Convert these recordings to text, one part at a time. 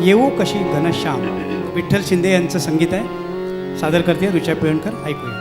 येऊ कशी घनश्याम. विठ्ठल शिंदे यांचं संगीत आहे. सादर करते ऋचा पिळणकर. ऐकूया.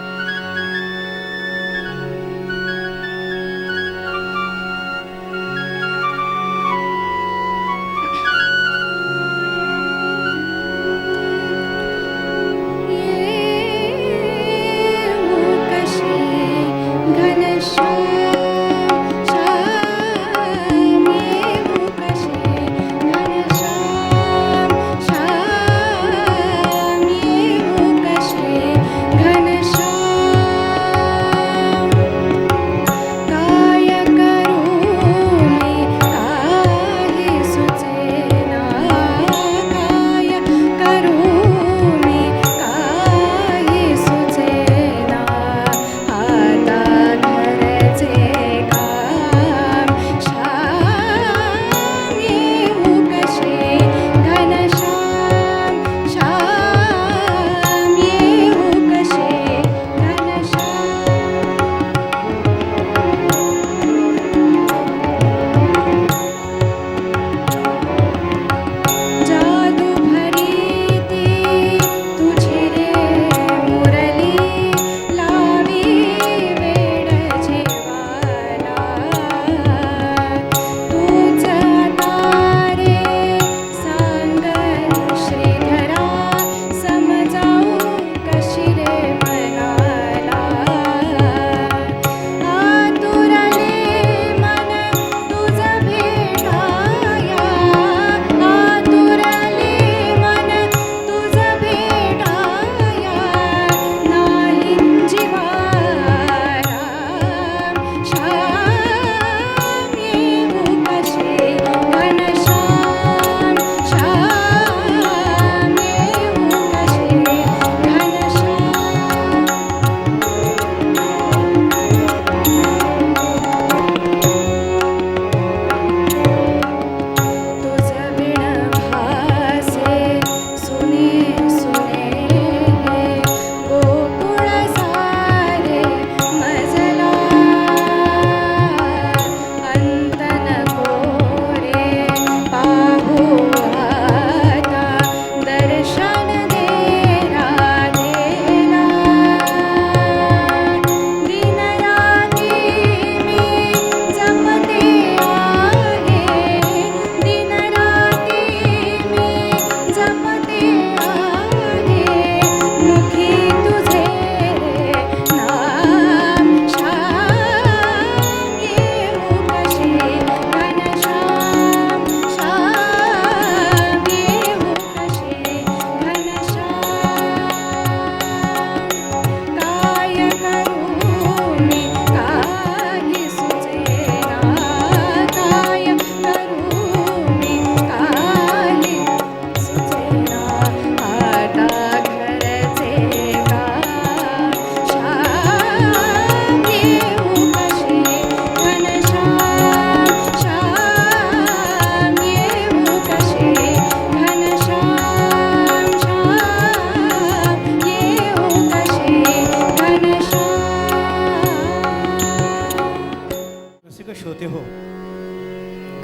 श्रोते हो,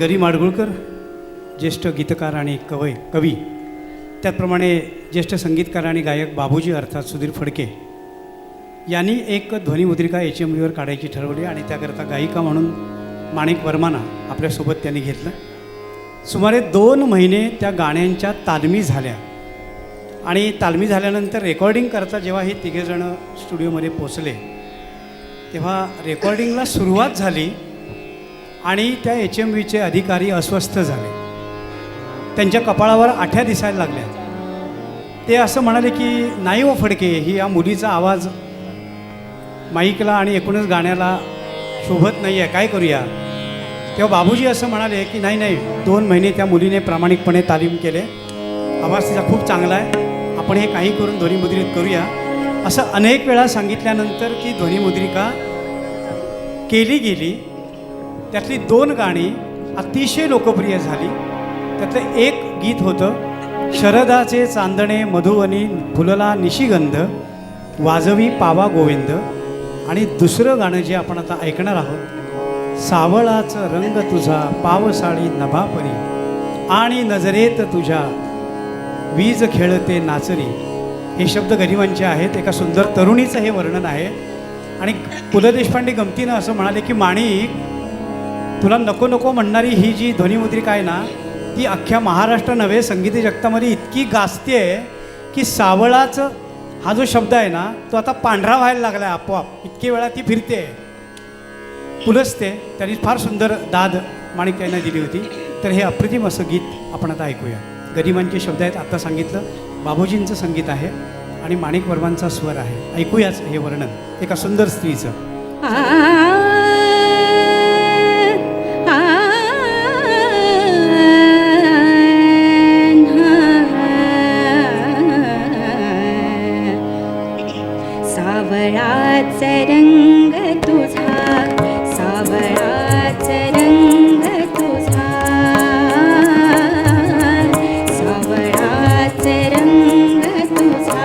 गरी माडगुळकर ज्येष्ठ गीतकार आणि कवी, त्याचप्रमाणे ज्येष्ठ संगीतकार आणि गायक बाबूजी अर्थात सुधीर फडके यांनी एक ध्वनिमुद्रिका HMVवर काढायची ठरवली आणि त्याकरता गायिका म्हणून माणिक वर्माना आपल्यासोबत त्यांनी घेतलं. सुमारे 2 महिने त्या गाण्यांच्या तालमी झाल्या आणि तालमी झाल्यानंतर रेकॉर्डिंग करता जेव्हा हे तिघेजणं स्टुडिओमध्ये पोचले तेव्हा रेकॉर्डिंगला सुरुवात झाली आणि त्या HMVचे अधिकारी अस्वस्थ झाले. त्यांच्या कपाळावर आठ्या दिसायला लागल्या. ते असं म्हणाले की नाही हो फडके, ही या मुलीचा आवाज माईकला आणि एकूणच गाण्याला शोभत नाही आहे, काय करूया. तेव्हा बाबूजी असं म्हणाले की नाही 2 महिने त्या मुलीने प्रामाणिकपणे तालीम केले, आवाज तिचा खूप चांगला आहे, आपण हे काही करून ध्वनिमुद्रित करूया. असं अनेक वेळा सांगितल्यानंतर ती ध्वनिमुद्रिका केली गेली. त्यातली 2 गाणी अतिशय लोकप्रिय झाली. त्यातलं एक गीत होतं शरदाचे चांदणे मधुवनी फुलला निशिगंध वाजवी पावा गोविंद, आणि दुसरं गाणं जे आपण आता ऐकणार आहोत सावळाचं रंग तुझा पावसाळी नभापरी आणि नजरेत तुझ्या वीज खेळते नाचरी, हे शब्द गरिबांचे आहेत. एका सुंदर तरुणीचं हे वर्णन आहे. आणि पु ल देशपांडे गमतीनं असं म्हणाले की माणिक, तुला नको नको म्हणणारी ही जी ध्वनिमुद्रिका आहे ना, ती अख्ख्या महाराष्ट्र नव्हे संगीत जगतामध्ये इतकी गाजते की सावळाचं हा जो शब्द आहे ना, तो आता पांढरा व्हायला लागला आहे आपोआप. इतके वेळा ती फिरते. पुलसते. त्यांनी फार सुंदर दाद माणिक यांना दिली होती. तर हे अप्रतिम असं गीत आपण आता ऐकूया. गरिबांचे शब्द आहेत, आत्ता सांगितलं. बाबूजींचं संगीत आहे आणि माणिक वर्मांचा स्वर आहे. ऐकूयाच हे वर्णन एका सुंदर स्त्रीचं. सावळाच रंग तुझा, सावळाच रंग तुझा, सावळाच रंग तुझा.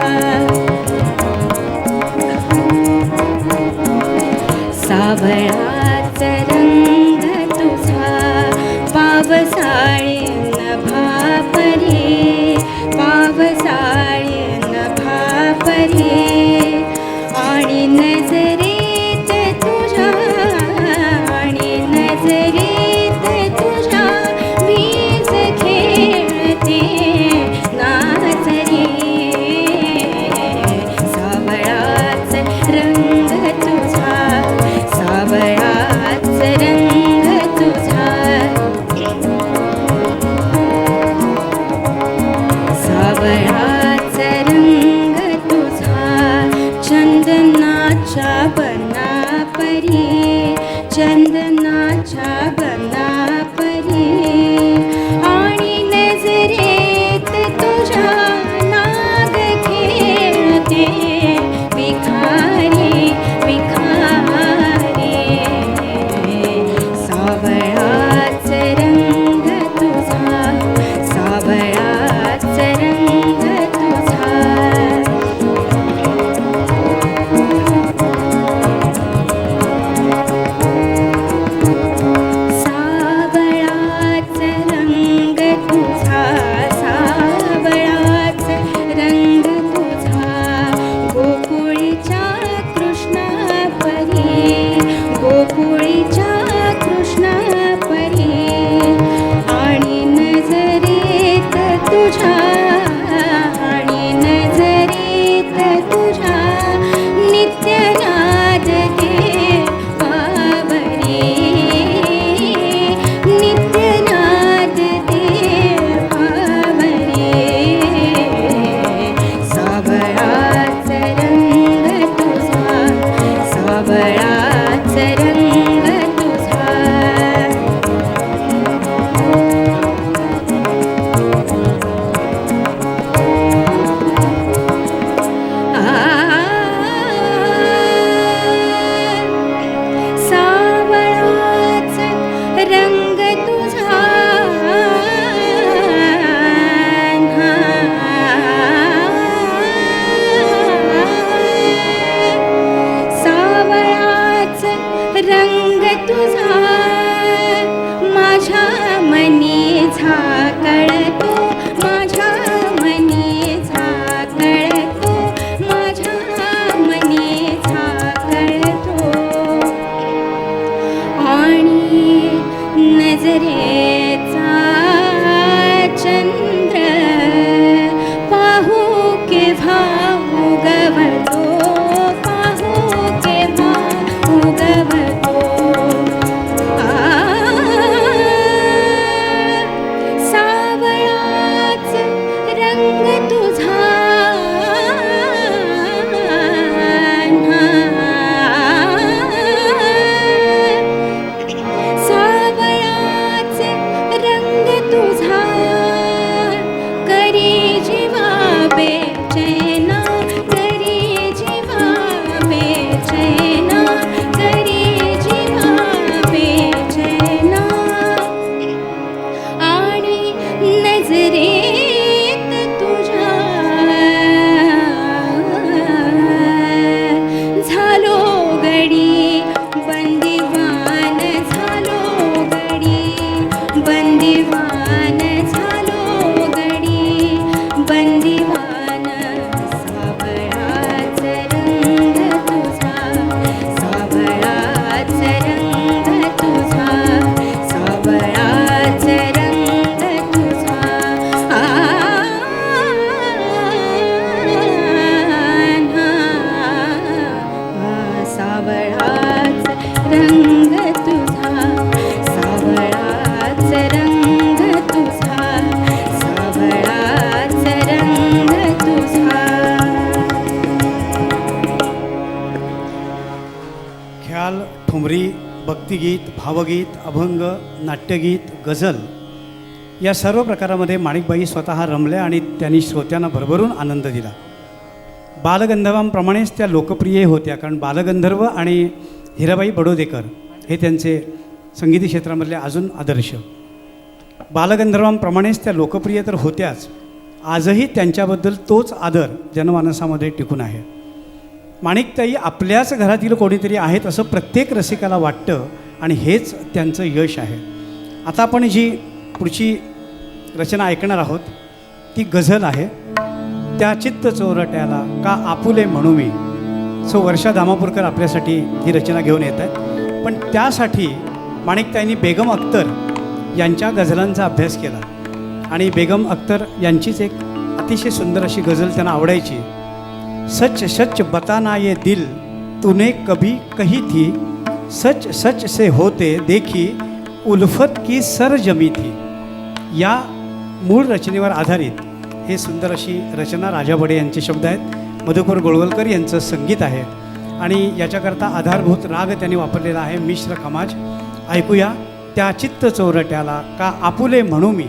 भक्तिगीत, भावगीत, अभंग, नाट्यगीत, गझल या सर्व प्रकारामध्ये माणिकबाई स्वतः रमल्या आणि त्यांनी श्रोत्यांना भरभरून आनंद दिला. बालगंधर्वांप्रमाणेच त्या लोकप्रिय होत्या, कारण बालगंधर्व आणि हिराबाई बडोदेकर हे त्यांचे संगीत क्षेत्रामधले अजून आदर्श. बालगंधर्वांप्रमाणेच त्या लोकप्रिय तर होत्याच, आजही त्यांच्याबद्दल तोच आदर जनमानसामध्ये टिकून आहे. माणिकताई आपल्याच घरातील कोणीतरी आहेत असं प्रत्येक रसिकाला वाटतं आणि हेच त्यांचं यश आहे. आता आपण जी पुढची रचना ऐकणार आहोत ती गझल आहे. त्या चित्त चोरट्याला का आपुले म्हणू मी. सो वर्षा धामापूरकर आपल्यासाठी ही रचना घेऊन येत आहेत, पण त्यासाठी माणिकताईंनी बेगम अख्तर यांच्या गझलांचा अभ्यास केला आणि बेगम अख्तर यांचीच एक अतिशय सुंदर अशी गझल त्यांना आवडायची. सच सच बताना ये दिल तूने कभी कही थी, सच सच से होते देखी उल्फत की सरजमी थी. या मूळ रचनेवर आधारित हे सुंदर अशी रचना राजा बडे यांचे शब्द आहेत, मधुकर गोळवलकर यांचं संगीत आहे आणि याच्याकरता आधारभूत राग त्यांनी वापरलेला आहे मिश्र खमाज. ऐकूया त्या चित्त चोरट्याला का आपुले म्हणू मी.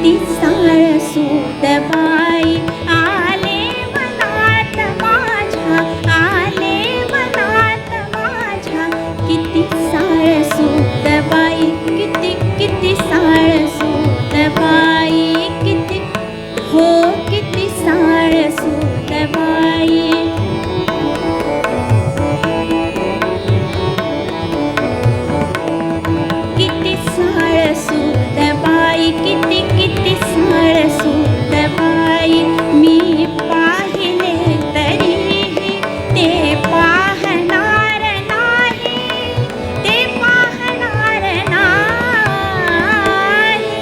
किती साळसूदबाई आले मनात माझ्या, आले मनात माझ्या. किती साळसूदबाई, किती साळसूदबाई, किती हो किती साळसूदबाई. किती साळसूदबाई, किती साळसूदबाई. मी पाहिले तरीही ते पाहणार नाही, ते पाहणार नाही.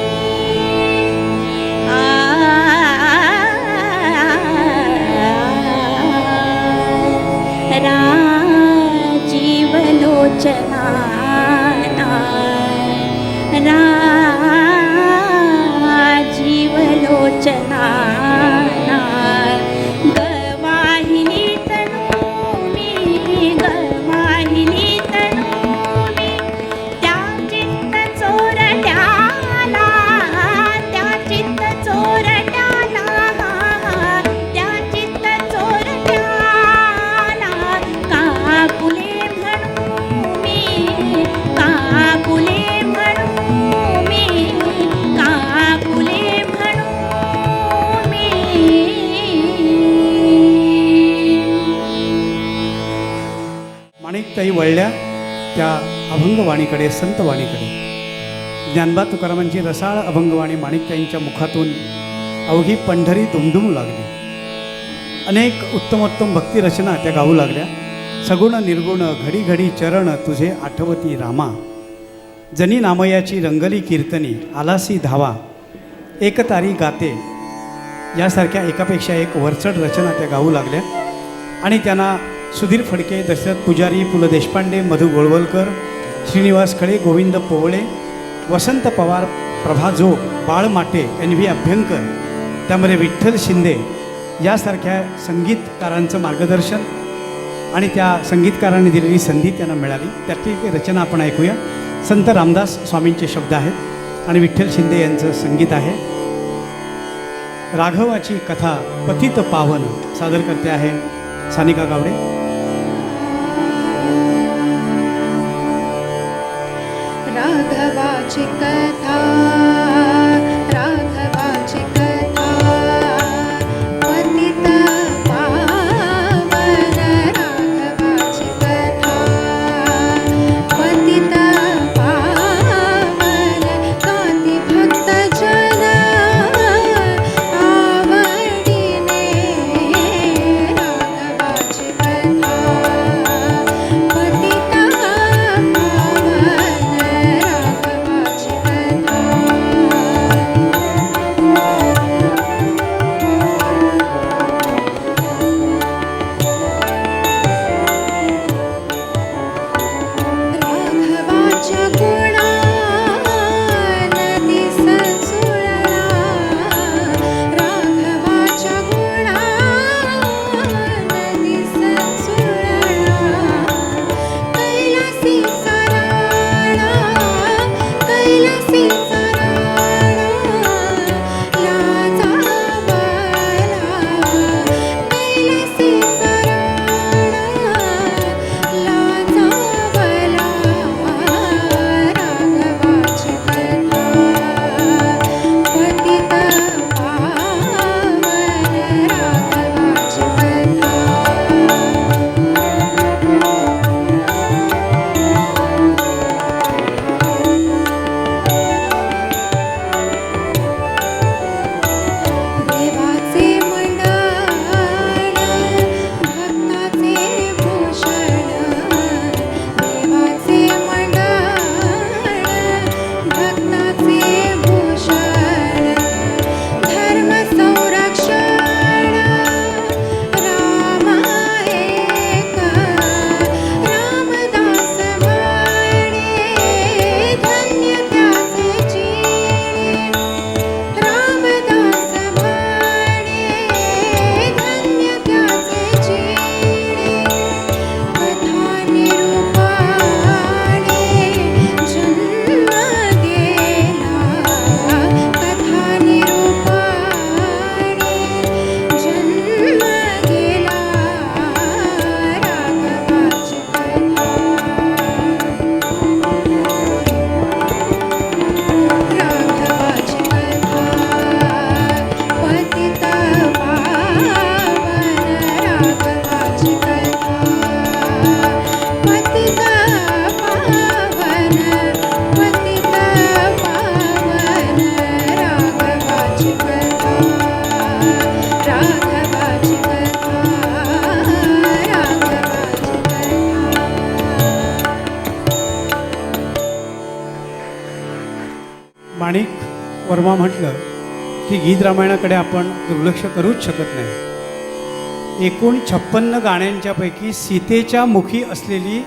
राजीवलोचना राजीवलोचना गवाहिली तनू मी, गवाहिली तनू मी. त्या चित्त चोरट्याला, त्या चित्त चोरट्याला, त्या चित्त चोरट्याला काकुले म्हणू मी, काकुले म्हणू मी, काकुले म्हणू मी. माणिकताई वळल्या त्या अभंगवाणीकडे, संतवाणीकडे. ज्ञानबा तुकारामांची रसाळ अभंगवाणी माणिकताईंच्या मुखातून अवघी पंढरी दुमदुमू लागली. अनेक उत्तमोत्तम भक्तिरचना त्या गाऊ लागल्या. सगुण निर्गुण घडी घडी चरण तुझे आठवती रामा. जनी नामयाची रंगली कीर्तनी आलासी धावा. एकतारी गाते यासारख्या एकापेक्षा एक वरचढ रचना त्या गाऊ लागल्या. आणि त्यांना सुधीर फडके, दशरथ पुजारी, पु ल देशपांडे, मधु गोळवलकर, श्रीनिवास खळे, गोविंद पोवळे, वसंत पवार, प्रभा जोग, बाळ माटे, एन व्ही अभ्यंकर, त्यामध्ये विठ्ठल शिंदे यासारख्या संगीतकारांचं मार्गदर्शन आणि त्या संगीतकारांनी दिलेली संधी त्यांना मिळाली. त्यातली एक रचना आपण ऐकूया. संत रामदास स्वामींचे शब्द आहेत आणि विठ्ठल शिंदे यांचं संगीत आहे. राघवाची कथा पतित पावन सादर करते आहे सानिका गावडे. राघवाची कथा, राघवाची कथा, पतित पावन. राघवाची कथा, पतित पावन. गाती भक्त जन आवडीने. राघवाची कथा, पतित पावन. राघवाची कथा. वर्मा म्हटलं की गीत रामायणाकडे आपण दुर्लक्ष करूच शकत नाही. एकूण 56 गाण्यांच्यापैकी सीतेच्या मुखी असलेली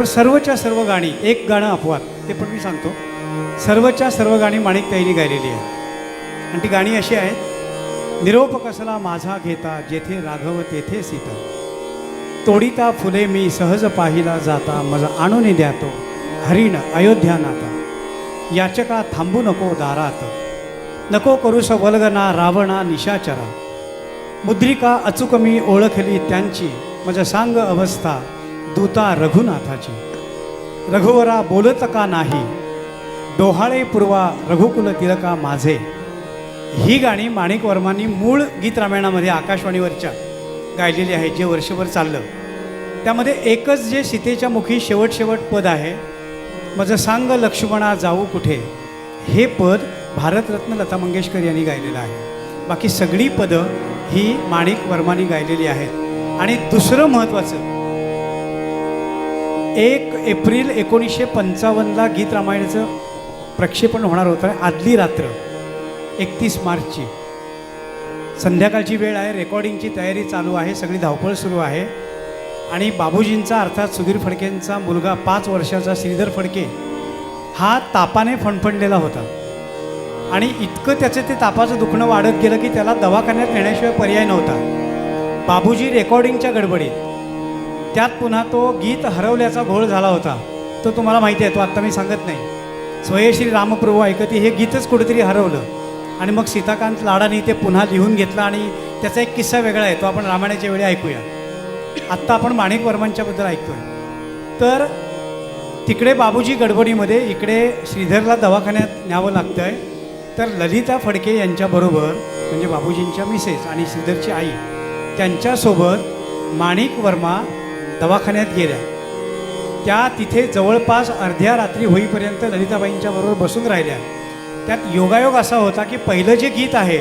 सर्वच्या सर्व गाणी, एक गाणं अपवाद ते पण मी सांगतो, सर्वच्या सर्व गाणी माणिकताईंनी गायलेली आहेत. आणि ती गाणी अशी आहेत: निरोप कसला माझा घेता, जेथे राघव तेथे सीता, तोडिता फुले मी सहज पाहिला जाता, मज आणून द्यातो हरिण अयोध्या नाता, याचका थांबू नको दारात, नको करूस वल्गना रावणा निशाचरा, मुद्रिका अचूक मी ओळखली त्यांची, मज सांग अवस्था दूता रघुनाथाची, रघुवरा बोलत का नाही, डोहाळे पूर्वा रघुकुल तिलका माझे. ही गाणी माणिक वर्मांनी मूळ गीत रामायणामध्ये आकाशवाणीवरच्या गायलेली आहे, जे वर्षभर चाललं. त्यामध्ये एकच जे सीतेच्या मुखी शेवट पद आहे, मज सांग लक्ष्मणा जाऊ कुठे, हे पद भारतरत्न लता मंगेशकर यांनी गायलेलं आहे. बाकी सगळी पदं ही माणिक वर्मांनी गायलेली आहेत. आणि दुसरं महत्त्वाचं, 1 एप्रिल 1955 गीत रामायणाचं प्रक्षेपण होणार होतं. आदली रात्र 31 मार्चची संध्याकाळची वेळ आहे, रेकॉर्डिंगची तयारी चालू आहे, सगळी धावपळ सुरू आहे. आणि बाबूजींचा अर्थात सुधीर फडकेंचा मुलगा 5 वर्षाचा श्रीधर फडके हा तापाने फणफणलेला होता. आणि इतकं त्याचं ते तापाचं दुखणं वाढत गेलं की त्याला दवाखान्यात नेण्याशिवाय पर्याय नव्हता. बाबूजी रेकॉर्डिंगच्या गडबडीत, त्यात पुन्हा तो गीत हरवल्याचा घोळ झाला होता. तो तुम्हाला माहिती आहे, तो आत्ता मी सांगत नाही. स्वयश्री रामप्रभू ऐकती हे गीतच कुठेतरी हरवलं. आणि मग सीताकांत लाडानी ते पुन्हा लिहून घेतलं. आणि त्याचा एक किस्सा वेगळा आहे, तो आपण रामायणाच्या वेळी ऐकूया. आत्ता आपण माणिक वर्मांच्याबद्दल ऐकतोय. तर तिकडे बाबूजी गडबडीमध्ये, इकडे श्रीधरला दवाखान्यात न्यावं लागतं आहे. तर ललिता फडके यांच्याबरोबर, म्हणजे बाबूजींच्या मिसेस आणि श्रीधरची आई, त्यांच्यासोबत माणिक वर्मा दवाखान्यात गेल्या. त्या तिथे जवळपास अर्ध्या रात्री होईपर्यंत ललिताबाईंच्या बरोबर बसून राहिल्या. त्यात योगायोग असा होता की पहिलं जे गीत आहे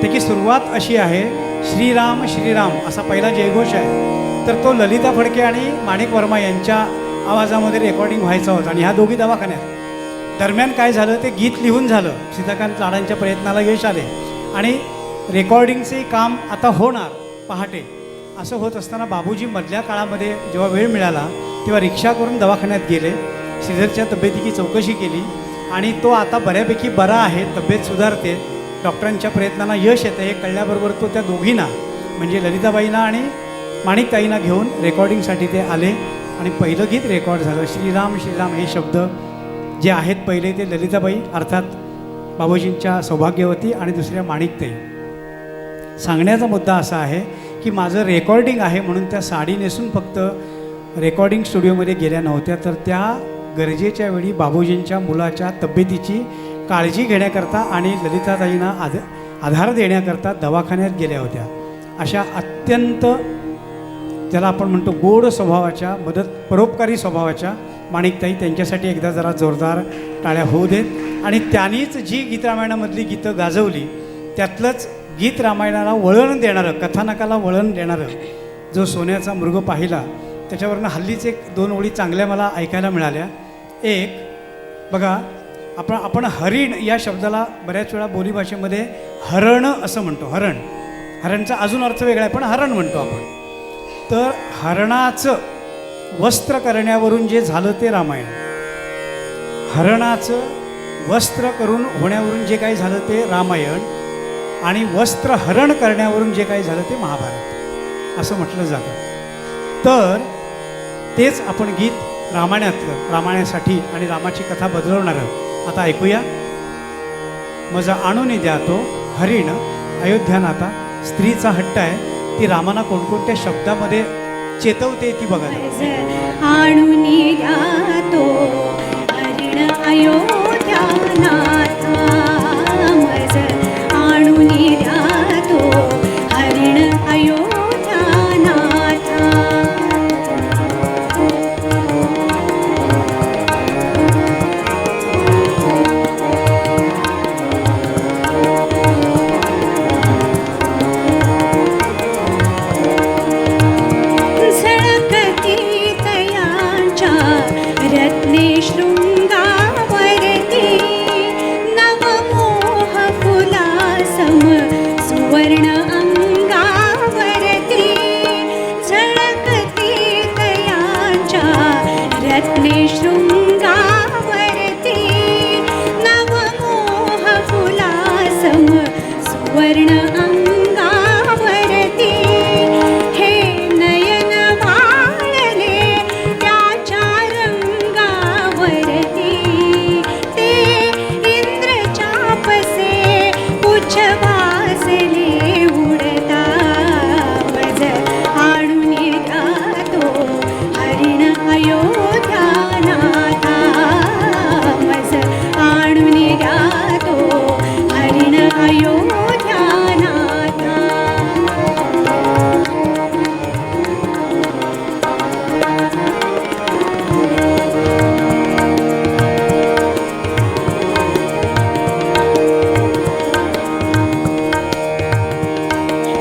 त्याची सुरुवात अशी आहे, श्रीराम श्रीराम असा पहिला जयघोष आहे. तर तो ललिता फडके आणि माणिक वर्मा यांच्या आवाजामध्ये रेकॉर्डिंग व्हायचा होता. आणि ह्या दोघी दवाखान्यात. दरम्यान काय झालं, ते गीत लिहून झालं, सीताकांत लाडांच्या प्रयत्नाला यश आले आणि रेकॉर्डिंगचे काम आता होणार पहाटे. असं होत असताना बाबूजी मधल्या काळामध्ये जेव्हा वेळ मिळाला तेव्हा रिक्षा करून दवाखान्यात गेले. श्रीधरच्या तब्येतीची चौकशी केली आणि तो आता बऱ्यापैकी बरा आहे, तब्येत सुधारते, डॉक्टरांच्या प्रयत्नांना यश येतं हे कळल्याबरोबर तो त्या दोघींना, म्हणजे ललिताबाईंना आणि माणिकताईंना घेऊन रेकॉर्डिंगसाठी ते आले. आणि पहिलं गीत रेकॉर्ड झालं. श्रीराम श्रीराम हे शब्द जे आहेत पहिले ते ललिताबाई अर्थात बाबूजींच्या सौभाग्यवती आणि दुसऱ्या माणिकताई. सांगण्याचा मुद्दा असा आहे की माझं रेकॉर्डिंग आहे म्हणून त्या साडी नेसून फक्त रेकॉर्डिंग स्टुडिओमध्ये गेल्या नव्हत्या, तर त्या गरजेच्या वेळी बाबूजींच्या मुलाच्या तब्येतीची काळजी घेण्याकरता आणि ललिताताईंना आधार देण्याकरता दवाखान्यात गेल्या होत्या. अशा अत्यंत, ज्याला आपण म्हणतो गोड स्वभावाच्या, परोपकारी स्वभावाच्या माणिकताई, त्यांच्यासाठी एकदा जरा जोरदार टाळ्या होऊ देत. आणि त्यांनीच जी गीत रामायणामधली गीतं गाजवली त्यातलंच गीत रामायणाला वळण देणारं, कथानकाला वळण देणारं जो सोन्याचा मृग पाहिला, त्याच्यावरनं हल्लीच 1-2 ओळी चांगल्या मला ऐकायला मिळाल्या. एक बघा, आपण हरिण या शब्दाला बऱ्याच वेळा बोलीभाषेमध्ये हरण असं म्हणतो. हरणचा अजून अर्थ वेगळा आहे, पण हरण म्हणतो आपण. तर हरणाचं वस्त्र करण्यावरून जे झालं ते रामायण, हरणाचं वस्त्र करून होण्यावरून जे काही झालं ते रामायण, आणि वस्त्र हरण करण्यावरून जे काही झालं ते महाभारत असं म्हटलं जातं. तर तेच आपण गीत रामायणातलं, रामायणासाठी आणि रामाची कथा बदलवणारं आता ऐकूया. मज आणून द्या तो हरिण अयोध्या नाता. स्त्रीचा हट्ट आहे, ती रामाना कोणकोणत्या शब्दामध्ये चेतवते ती बघा. आणून द्या तो हरिण अयोध्या नाथा, मज आणून द्या तो हरिण अयोध्या नाथा. रत्ने शृंगावरती वर्ण अंगावरती हे नयन वाळले त्याच्या रंगावरती ते इंद्र चापसे उच्छवासले उडता मज आणून जातो हरिण अयोध्यानाथा मज आणून जातो हरिण अयोध्यानाथा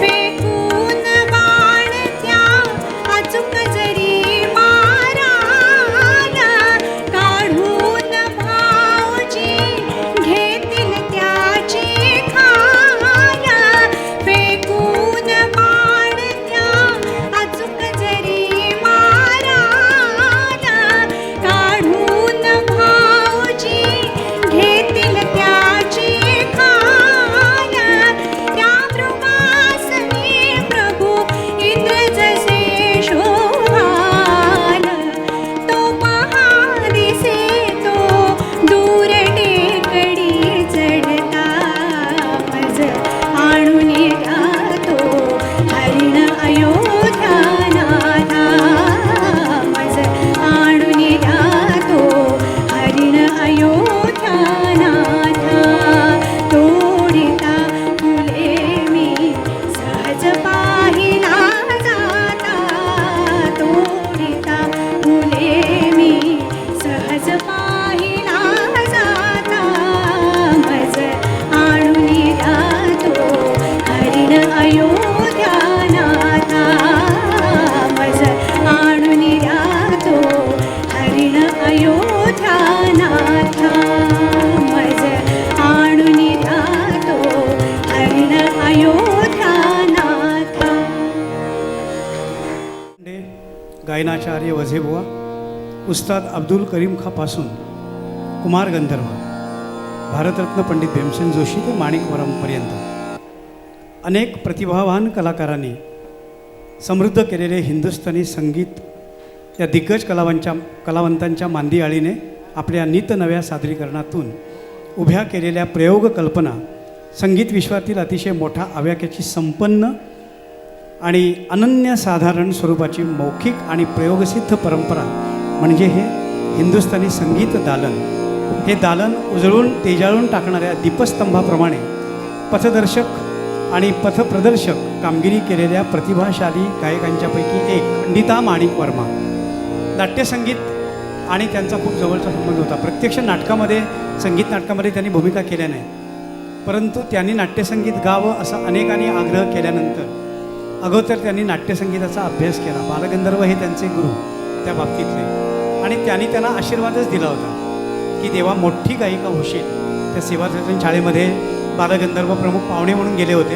फेकून बाण त्या अचूक जरी माराला काढून भाऊजी घेतील त्याची खाया फेकून बाण त्या अचूक जरी माराला काढून भाऊजी घेतील त्याची खाया त्या मृगासनी प्रभू इंद्र जसे शोभाल तो महादिसे तो दूर टेकडी चढता मज आणून जातो हरिण अयोध्यानाथा मज आणून जातो हरिण अयोध्यानाथा तोडिता फुले मी सहज पाहिला जाता तोडिता फुले मी सहज पाहिला जाता मज आणून जातो हरिण अयोध्यानाथा मज आणून जातो हरिण अयोध्यानाथा मज आणून जातो हरिण अयोध्यानाथा गायनाचार्य वझेबुवा उस्ताद अब्दुल करीम खापासून कुमार गंधर्व भारतरत्न पंडित भीमसेन जोशी ते माणिकवरमपर्यंत अनेक प्रतिभावान कलाकारांनी समृद्ध केलेले हिंदुस्थानी संगीत या दिग्गज कलावंतांच्या मांदियाळीने आपल्या नितनव्या सादरीकरणातून उभ्या केलेल्या प्रयोग कल्पना संगीत विश्वातील अतिशय मोठा आव्याक्याची संपन्न आणि अनन्यसाधारण स्वरूपाची मौखिक आणि प्रयोगसिद्ध परंपरा म्हणजे हे हिंदुस्थानी संगीत दालन. हे दालन उजळून तेजाळून टाकणाऱ्या दीपस्तंभाप्रमाणे पथदर्शक आणि पथप्रदर्शक कामगिरी केलेल्या प्रतिभाशाली गायकांच्यापैकी एक पंडिता माणिक वर्मा. नाट्यसंगीत आणि त्यांचा खूप जवळचा संबंध होता. प्रत्यक्ष नाटकामध्ये संगीत नाटकामध्ये त्यांनी भूमिका केल्या नाही, परंतु त्यांनी नाट्यसंगीत गावं असा अनेकांनी आग्रह केल्यानंतर अगोदर त्यांनी नाट्यसंगीताचा अभ्यास केला. बालगंधर्व हे त्यांचे गुरु त्या बाबतीतले, आणि त्यांनी त्यांना आशीर्वादच दिला होता की देवा मोठी गायिका होशील. त्या सेवादर्शन शाळेमध्ये बालगंधर्व प्रमुख पाहुणे म्हणून गेले होते,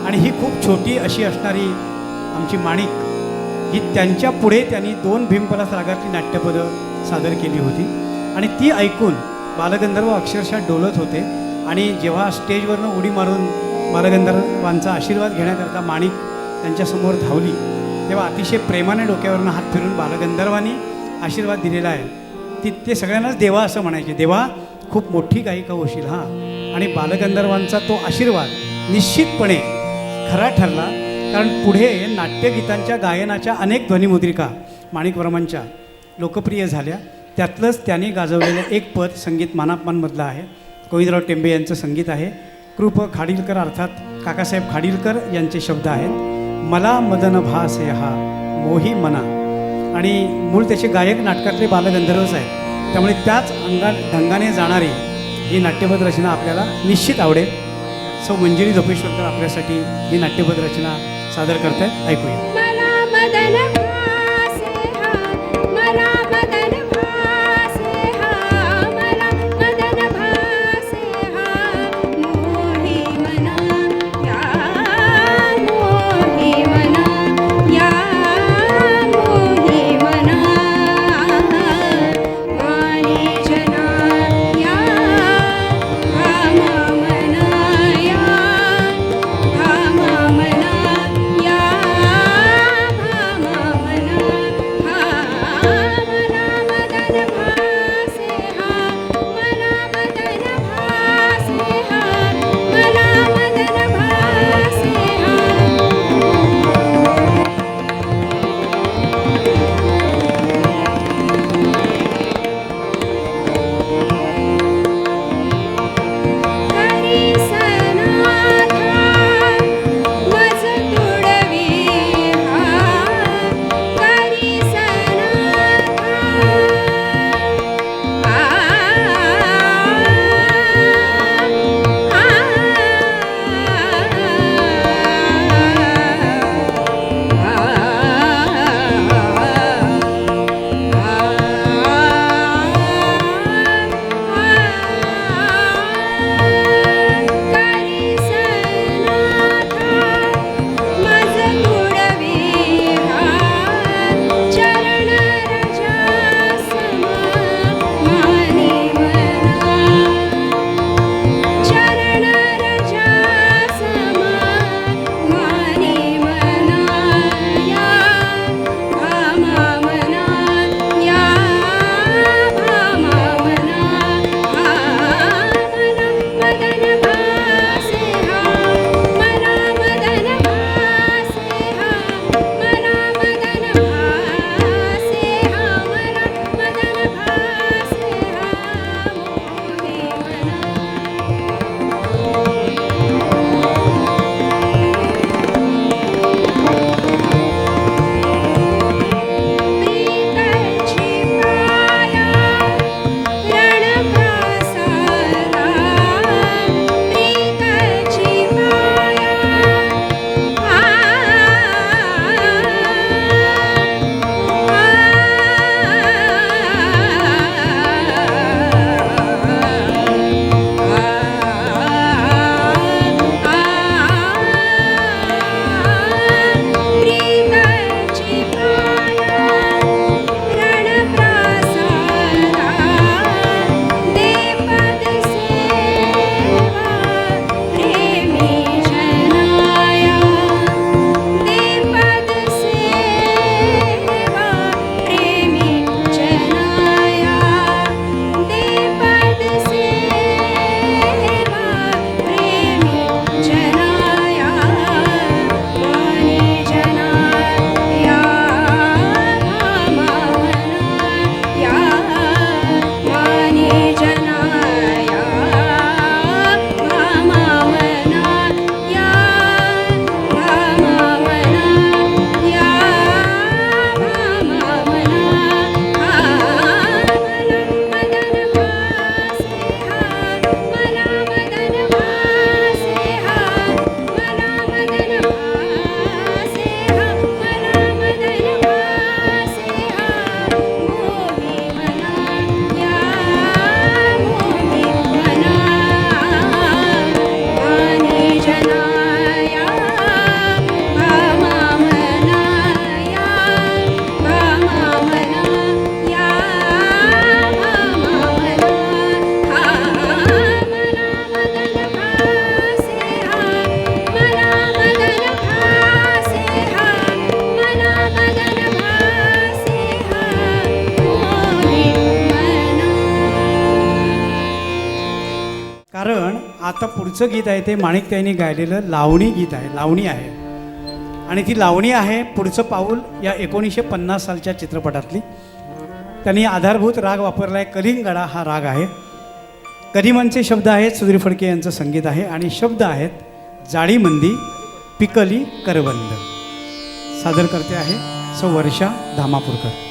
आणि ही खूप छोटी अशी असणारी आमची माणिक ही त्यांच्या पुढे त्यांनी 2 भीमपलास रागातली नाट्यपदं सादर केली होती. आणि ती ऐकून बालगंधर्व अक्षरशः डोलत होते. आणि जेव्हा स्टेजवरनं उडी मारून बालगंधर्वांचा आशीर्वाद घेण्याकरता माणिक त्यांच्यासमोर धावली, तेव्हा अतिशय प्रेमाने डोक्यावरनं हात फिरून बालगंधर्वांनी आशीर्वाद दिलेला आहे. ते सगळ्यांनाच देवा असं म्हणायचे, देवा खूप मोठी गायिका होशील हां. आणि बालगंधर्वांचा तो आशीर्वाद निश्चितपणे खरा ठरला, कारण पुढे नाट्यगीतांच्या गायनाच्या अनेक ध्वनिमुद्रिका माणिकवर्मांच्या लोकप्रिय झाल्या. त्यातलंच त्यांनी गाजवलेलं एक पद संगीत मानापमानमधलं आहे. गोविंदराव टेंबे यांचं संगीत आहे. कृप खाडीलकर अर्थात काकासाहेब खाडीलकर यांचे शब्द आहेत. मला मदन भास हा मोही मना, आणि मूळ त्याचे गायक नाटकातले बालगंधर्वच आहेत. त्यामुळे त्याच ढंगाने जाणारी ही नाट्यपद रचना आपल्याला निश्चित आवडेल. सौ मंजिरी झोपेश्वरकर आपल्यासाठी ही नाट्यपद रचना सादर करतायत, ऐकूया. मला मदन भासे हा, मला मदन भासे हा, मला मदन भासे हा, मोही मना या मोही मना या मोही मना वाणी जना या रामा मना या आता पुढचं गीत आहे ते माणिकताईंनी गायलेलं लावणी गीत आहे, लावणी आहे. आणि ती लावणी आहे पुढचं पाऊल या 1950 सालच्या चित्रपटातली. त्यांनी आधारभूत राग वापरला आहे, कलिंगडा हा राग आहे. कदिमांचे शब्द आहेत, सुधीर फडके यांचं संगीत आहे आणि शब्द आहेत जाळीमंदी पिकली करवंद. सादर करते आहे सौ वर्षा धामापूरकर.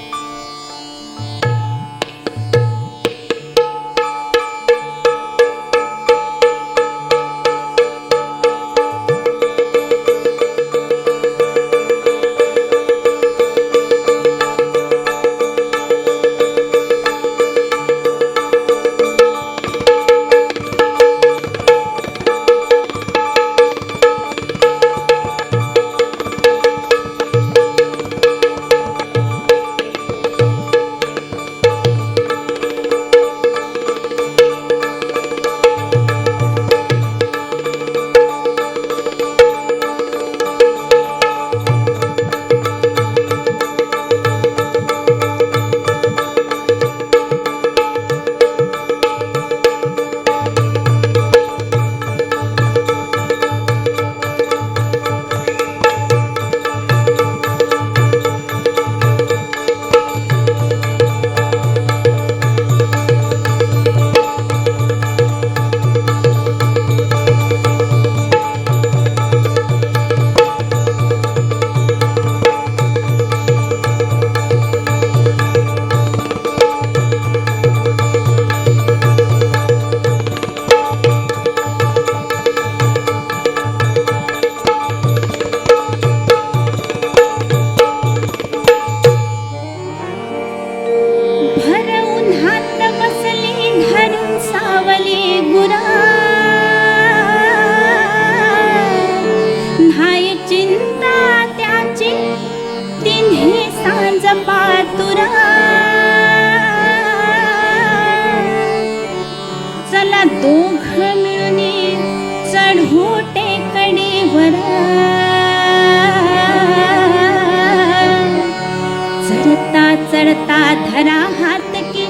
चढता धरा हात की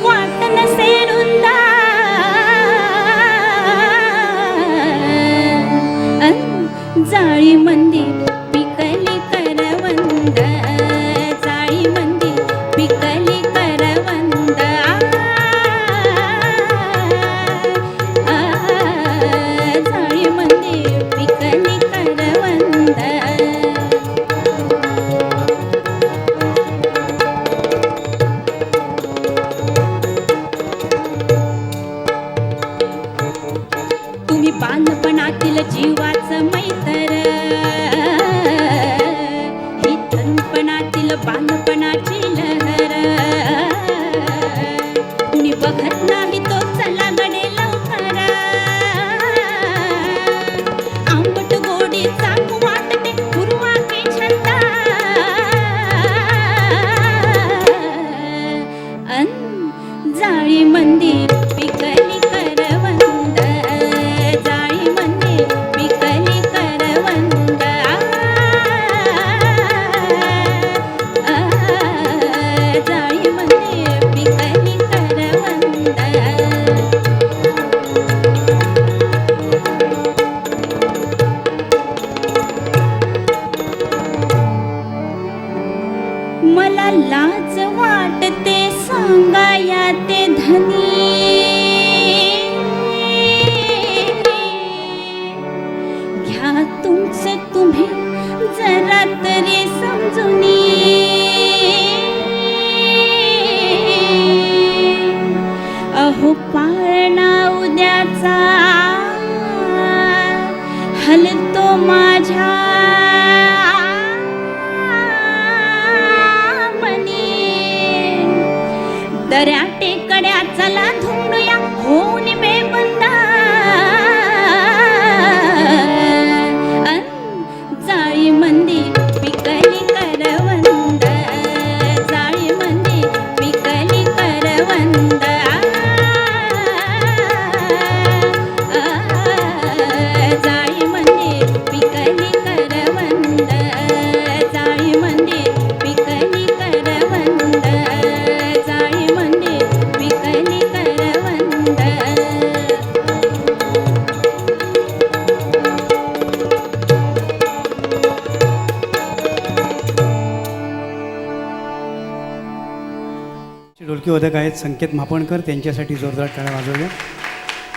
वाट नसे रुंदा जाळी मंदी पिकली करवंद जाळी मंदी पिकली करवंद जाळी मंदी पिकली करवंद बालपणातील जीवाचं मैत्र ही तरुणपणातील बालपणाची लहर कुणी बघत नाही तो चला गडे लवकर आंबट गोडी चाकू वाटते पूर्वा की छंदा जाळी मंदी पिकली करवंद जाळी मंदी पिकली करवंद जाळी मंदी पिकली करवंद मला लाज वाटते सांगाया ते धनी घ्या तुमचे तुम्ही जरा तरी समजुनी अहो पाळणा उद्याचा हलतो माझ्या दऱ्या टेकड्या चला धुंडूया होऊन बेबंदा जाळी मंदी पिकली करवंद जाळी मंदी पिकली करवंद जाळी मंदी पिकली करवंद जाळी मंदी पिकली करवंद जाळी मंदी पिकली करवंद ढोलकीवादक आहेत संकेत मापणकर, त्यांच्यासाठी जोरदार टाळ्या वाजवल्या.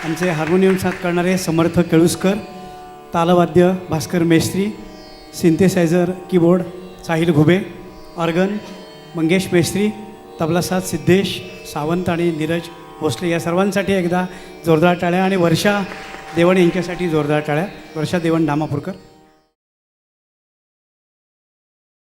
आमचे हार्मोनियम साथ करणारे समर्थ केळुसकर, तालवाद्य Bhaskar Mestri, synthesiser keyboard Sahil Ghube, organ Mangesh Mestri, tabla साथ सिद्धेश सावंत आणि नीरज भोसले. या सर्वांसाठी एकदा जोरदार टाळ्या. आणि वर्षा देवण यांच्यासाठी जोरदार टाळ्या. वर्षा देवण धामापूरकर.